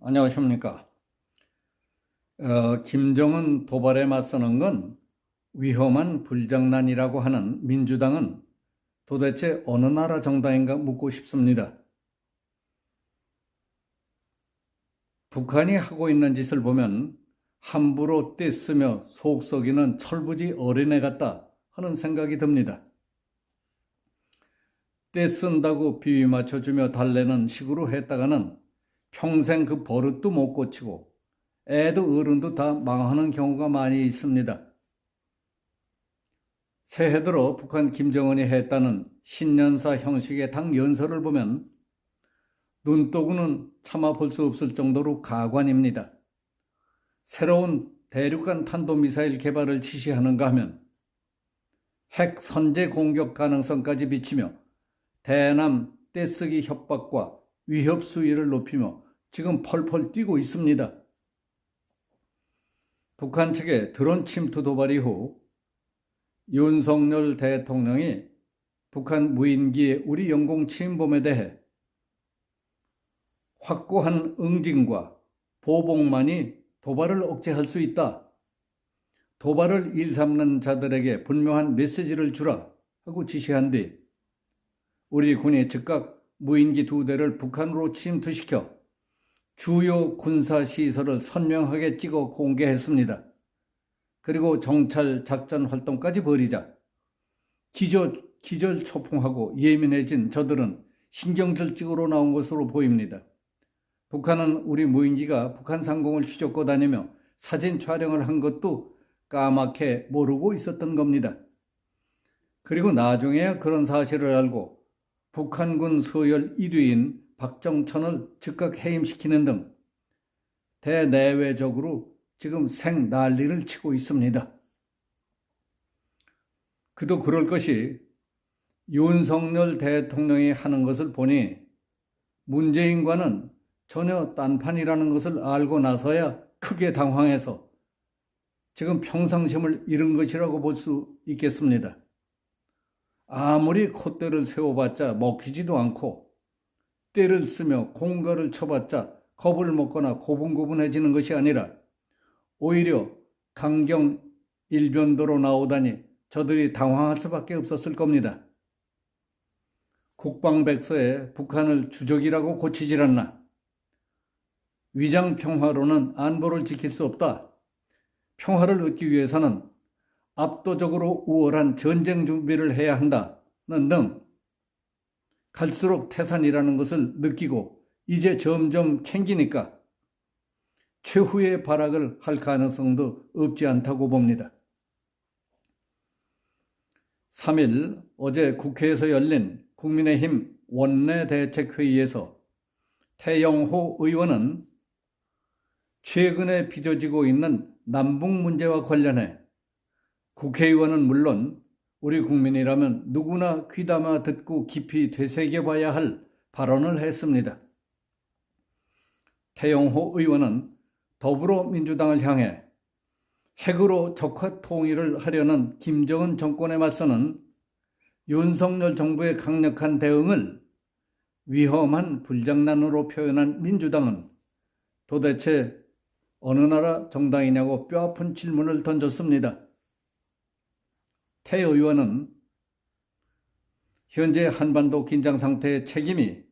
안녕하십니까. 김정은 도발에 맞서는 건 위험한 불장난이라고 하는 민주당은 도대체 어느 나라 정당인가 묻고 싶습니다. 북한이 하고 있는 짓을 보면 함부로 떼쓰며 속 썩이는 철부지 어린애 같다 하는 생각이 듭니다. 떼쓴다고 비위 맞춰주며 달래는 식으로 했다가는 평생 그 버릇도 못 고치고 애도 어른도 다 망하는 경우가 많이 있습니다. 새해 들어 북한 김정은이 했다는 신년사 형식의 당 연설을 보면 눈도구는 참아 볼 수 없을 정도로 가관입니다. 새로운 대륙간 탄도미사일 개발을 지시하는가 하면 핵 선제 공격 가능성까지 비치며 대남 떼쓰기 협박과 위협 수위를 높이며 지금 펄펄 뛰고 있습니다. 북한 측의 드론 침투 도발 이후 윤석열 대통령이 북한 무인기의 우리 영공 침범에 대해 확고한 응징과 보복만이 도발을 억제할 수 있다. 도발을 일삼는 자들에게 분명한 메시지를 주라 하고 지시한 뒤 우리 군이 즉각 무인기 2대를 북한으로 침투시켜 주요 군사시설을 선명하게 찍어 공개했습니다. 그리고 정찰 작전 활동까지 벌이자 기절초풍하고 예민해진 저들은 신경질적으로 나온 것으로 보입니다. 북한은 우리 무인기가 북한 상공을 휘젓고 다니며 사진 촬영을 한 것도 까맣게 모르고 있었던 겁니다. 그리고 나중에야 그런 사실을 알고 북한군 서열 1위인 박정천을 즉각 해임시키는 등 대내외적으로 지금 생난리를 치고 있습니다. 그도 그럴 것이 윤석열 대통령이 하는 것을 보니 문재인과는 전혀 딴판이라는 것을 알고 나서야 크게 당황해서 지금 평상심을 잃은 것이라고 볼 수 있겠습니다. 아무리 콧대를 세워봤자 먹히지도 않고 떼를 쓰며 공갈을 쳐봤자 겁을 먹거나 고분고분해지는 것이 아니라 오히려 강경 일변도로 나오다니 저들이 당황할 수밖에 없었을 겁니다. 국방백서에 북한을 주적이라고 고치질 않나. 위장평화로는 안보를 지킬 수 없다. 평화를 얻기 위해서는 압도적으로 우월한 전쟁 준비를 해야 한다는 등 갈수록 태산이라는 것을 느끼고 이제 점점 캥기니까 최후의 발악을 할 가능성도 없지 않다고 봅니다. 3일 어제 국회에서 열린 국민의힘 원내대책회의에서 태영호 의원은 최근에 빚어지고 있는 남북 문제와 관련해 국회의원은 물론 우리 국민이라면 누구나 귀담아 듣고 깊이 되새겨봐야 할 발언을 했습니다. 태영호 의원은 더불어민주당을 향해 핵으로 적화 통일을 하려는 김정은 정권에 맞서는 윤석열 정부의 강력한 대응을 위험한 불장난으로 표현한 민주당은 도대체 어느 나라 정당이냐고 뼈아픈 질문을 던졌습니다. 태 의원은 현재 한반도 긴장 상태의 책임이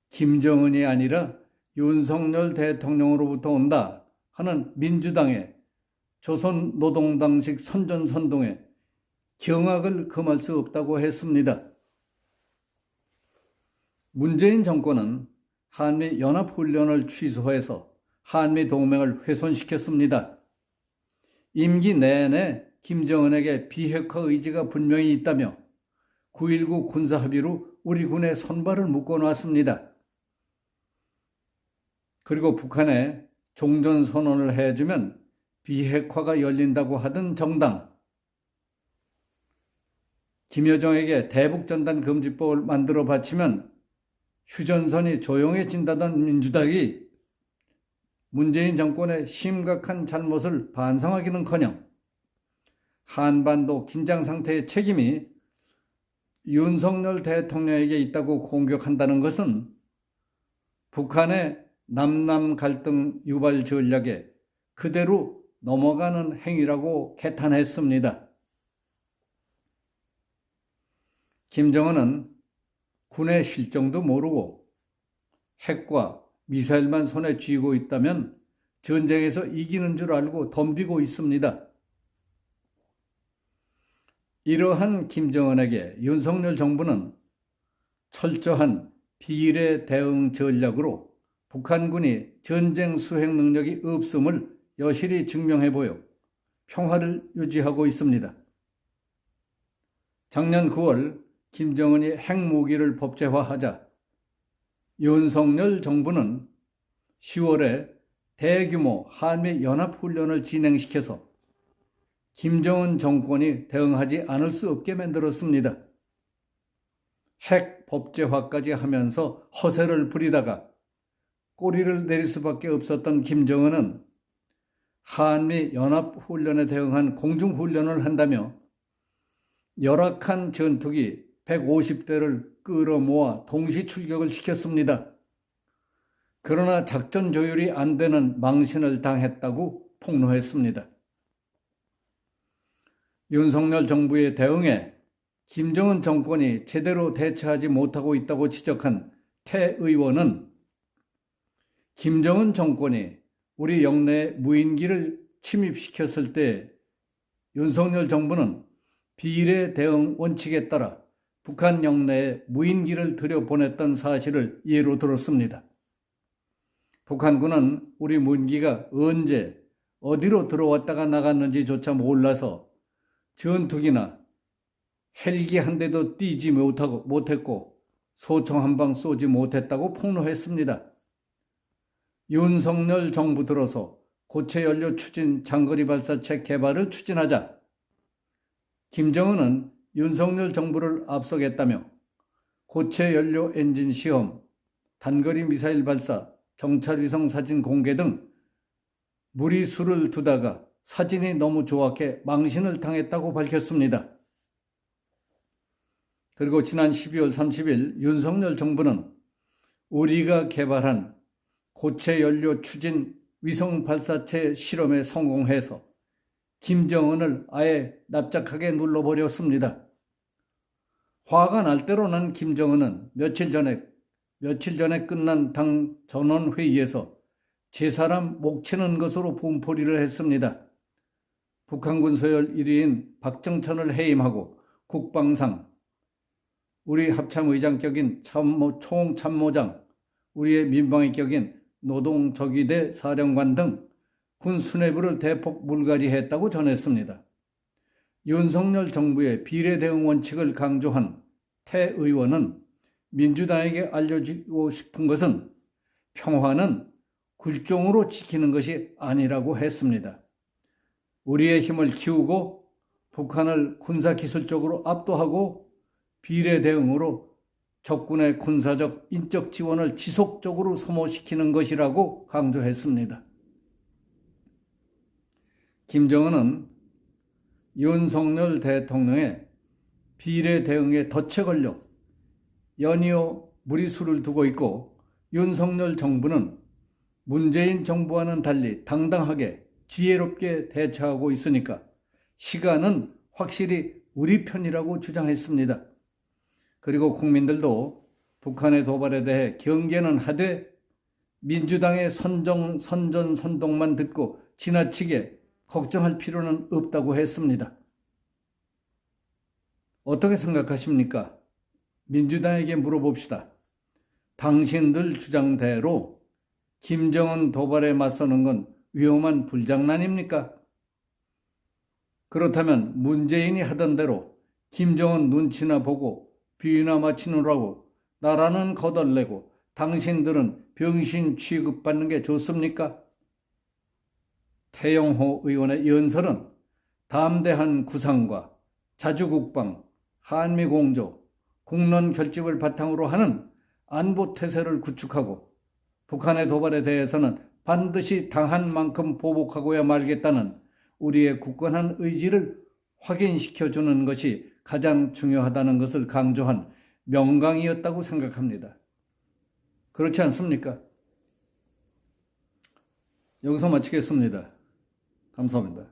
김정은이 아니라 윤석열 대통령으로부터 온다 하는 민주당의 조선노동당식 선전선동에 경악을 금할 수 없다고 했습니다. 문재인 정권은 한미 연합훈련을 취소해서 한미 동맹을 훼손시켰습니다. 임기 내내 김정은에게 비핵화 의지가 분명히 있다며 9.19 군사합의로 우리 군의 손발을 묶어놨습니다. 그리고 북한에 종전선언을 해주면 비핵화가 열린다고 하던 정당, 김여정에게 대북전단 금지법을 만들어 바치면 휴전선이 조용해진다던 민주당이 문재인 정권의 심각한 잘못을 반성하기는커녕 한반도 긴장 상태의 책임이 윤석열 대통령에게 있다고 공격한다는 것은 북한의 남남 갈등 유발 전략에 그대로 넘어가는 행위라고 개탄했습니다. 김정은은 군의 실정도 모르고 핵과 미사일만 손에 쥐고 있다면 전쟁에서 이기는 줄 알고 덤비고 있습니다. 이러한 김정은에게 윤석열 정부는 철저한 비례 대응 전략으로 북한군이 전쟁 수행 능력이 없음을 여실히 증명해 보여 평화를 유지하고 있습니다. 작년 9월 김정은이 핵무기를 법제화하자 윤석열 정부는 10월에 대규모 한미 연합훈련을 진행시켜서 김정은 정권이 대응하지 않을 수 없게 만들었습니다. 핵 법제화까지 하면서 허세를 부리다가 꼬리를 내릴 수밖에 없었던 김정은은 한미 연합훈련에 대응한 공중훈련을 한다며 열악한 전투기 150대를 끌어모아 동시 출격을 시켰습니다. 그러나 작전 조율이 안 되는 망신을 당했다고 폭로했습니다. 윤석열 정부의 대응에 김정은 정권이 제대로 대처하지 못하고 있다고 지적한 태 의원은 김정은 정권이 우리 영내에 무인기를 침입시켰을 때 윤석열 정부는 비례 대응 원칙에 따라 북한 영내에 무인기를 들여보냈던 사실을 예로 들었습니다. 북한군은 우리 무인기가 언제 어디로 들어왔다가 나갔는지조차 몰라서 전투기나 헬기 한 대도 띄지 못했고 소총 한 방 쏘지 못했다고 폭로했습니다. 윤석열 정부 들어서 고체연료 추진 장거리 발사체 개발을 추진하자 김정은은 윤석열 정부를 앞서겠다며 고체연료 엔진 시험, 단거리 미사일 발사, 정찰위성 사진 공개 등 무리수를 두다가 사진이 너무 좋았게 망신을 당했다고 밝혔습니다. 그리고 지난 12월 30일 윤석열 정부는 우리가 개발한 고체연료 추진 위성 발사체 실험에 성공해서 김정은을 아예 납작하게 눌러버렸습니다. 화가 날 대로 난 김정은은 며칠 전에 끝난 당 전원회의에서 제 사람 목 치는 것으로 분포리를 했습니다. 북한군 서열 1위인 박정천을 해임하고 국방상, 우리 합참의장 격인 총참모장, 우리의 민방위 격인 노동저기대 사령관 등 군 수뇌부를 대폭 물갈이했다고 전했습니다. 윤석열 정부의 비례 대응 원칙을 강조한 태 의원은 민주당에게 알려주고 싶은 것은 평화는 굴종으로 지키는 것이 아니라고 했습니다. 우리의 힘을 키우고 북한을 군사기술적으로 압도하고 비례 대응으로 적군의 군사적, 인적 지원을 지속적으로 소모시키는 것이라고 강조했습니다. 김정은은 윤석열 대통령의 비례 대응에 덫에 걸려 연이어 무리수를 두고 있고 윤석열 정부는 문재인 정부와는 달리 당당하게 지혜롭게 대처하고 있으니까 시간은 확실히 우리 편이라고 주장했습니다. 그리고 국민들도 북한의 도발에 대해 경계는 하되 민주당의 선전선동만 듣고 지나치게 걱정할 필요는 없다고 했습니다. 어떻게 생각하십니까? 민주당에게 물어봅시다. 당신들 주장대로 김정은 도발에 맞서는 건 위험한 불장난입니까? 그렇다면 문재인이 하던 대로 김정은 눈치나 보고 비위나 맞추느라고 나라는 거덜내고 당신들은 병신 취급받는 게 좋습니까? 태영호 의원의 연설은 담대한 구상과 자주국방, 한미공조, 국론 결집을 바탕으로 하는 안보태세를 구축하고 북한의 도발에 대해서는 반드시 당한 만큼 보복하고야 말겠다는 우리의 굳건한 의지를 확인시켜주는 것이 가장 중요하다는 것을 강조한 명강이었다고 생각합니다. 그렇지 않습니까? 여기서 마치겠습니다. 감사합니다.